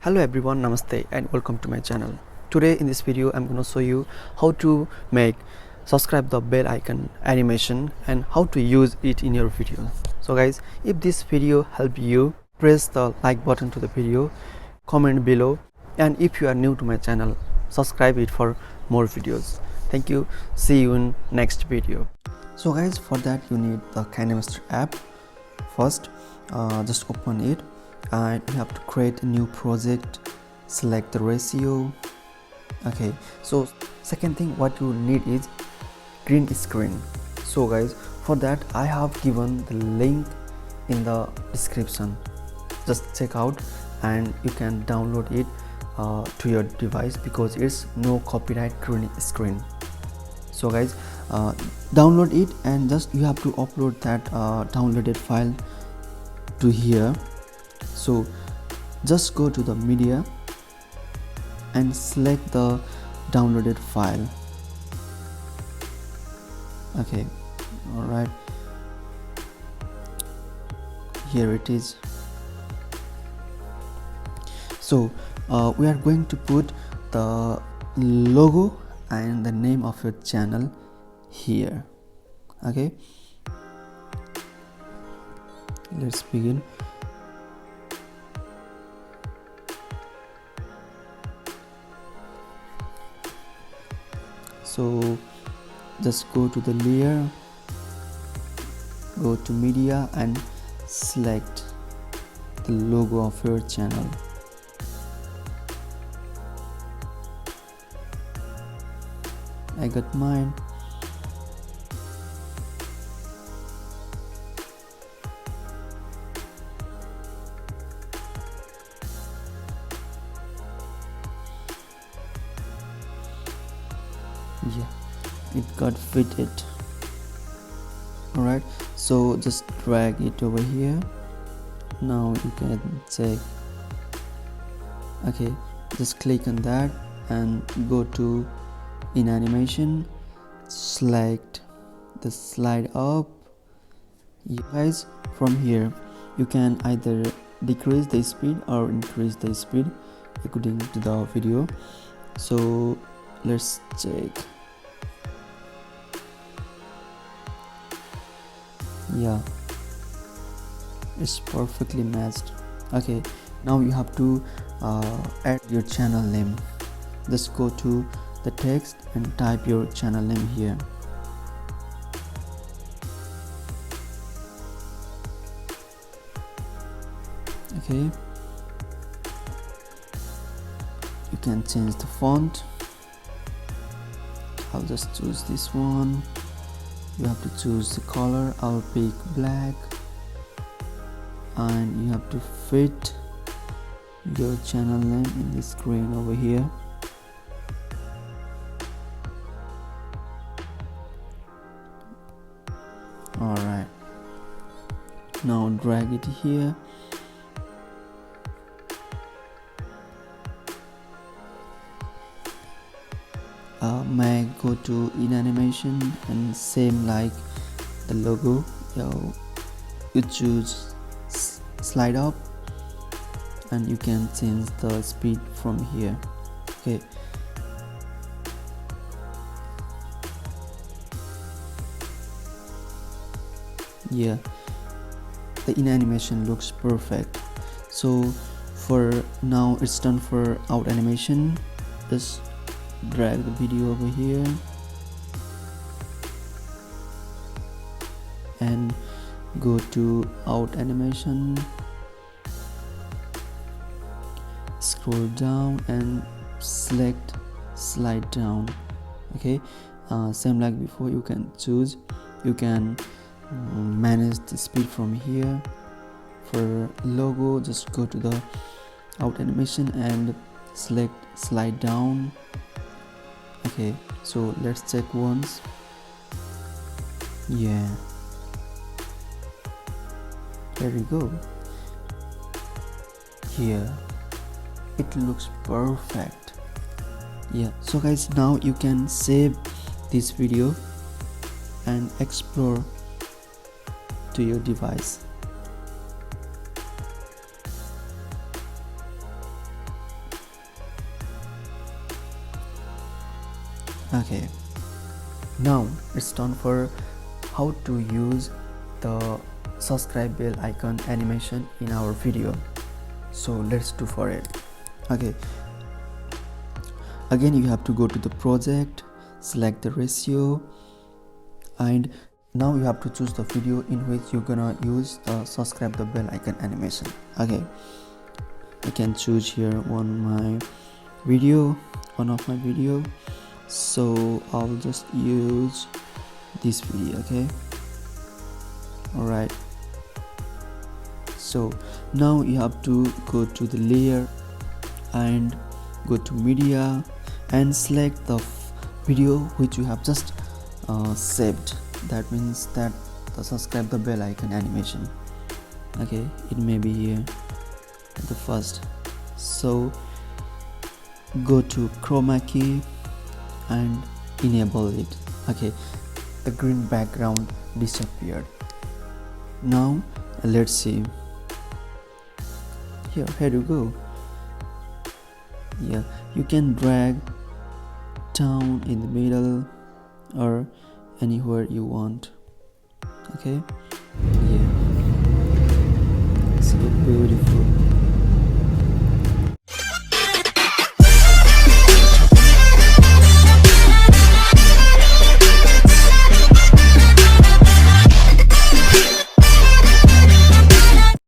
Hello everyone, Namaste and welcome to my channel. Today in this video I'm going to show you how to make subscribe the bell icon animation and how to use it in your video. So guys, if this video helped you, press the like button to the video, comment below, and if you are new to my channel, subscribe it for more videos. Thank you. See you in next video. So guys, for that you need the Kinemaster app. First just open it and you have to create a new project, select the ratio. Okay, so second thing what you need is green screen. So guys, for that I have given the link in the description. Just check out and you can download it to your device because it's no copyright green screen. So guys, download it and just you have to upload that downloaded file to here. So just go to the media and select the downloaded file. Okay, all right, here it is. So we are going to put the logo and the name of your channel here. Okay, let's begin. So just go to the layer, go to media and select the logo of your channel. I got mine. Yeah, it got fitted. Alright, so just drag it over here. Now you can check. Okay, just click on that and go to in animation, select the slide up. You guys, from here you can either decrease the speed or increase the speed according to the video. So let's check. Yeah, it's perfectly matched. Okay, now you have to add your channel name. Just go to the text and type your channel name here. Okay, you can change the font. I'll just choose this one. You have to choose the color. I'll pick black and you have to fit your channel name in the screen over here. Alright, now drag it here. May I go to in animation and same like the logo, you choose slide up and you can change the speed from here. Okay, yeah, the in animation looks perfect. So for now it's done for out animation. Just drag the video over here and go to out animation, scroll down and select slide down. Okay, same like before, you can choose, you can manage the speed from here. For logo, just go to the out animation and select slide down. Okay, so let's check once. Yeah, there we go. Here it looks perfect. Yeah, so guys, now you can save this video and explore to your device. Okay, now it's time for how to use the subscribe bell icon animation in our video. So let's do for it. Okay, again you have to go to the project, select the ratio, and now you have to choose the video in which you're gonna use the subscribe the bell icon animation. Okay, I can choose here one of my video, so I'll just use this video. Okay, all right, so now you have to go to the layer and go to media and select the video which you have just saved. That means that the subscribe the bell icon animation. Okay, it may be here at the first. So go to chroma key and enable it. Okay, the green background disappeared. Now let's see. Here you go. Yeah, you can drag down in the middle or anywhere you want. Okay, yeah, it's so beautiful.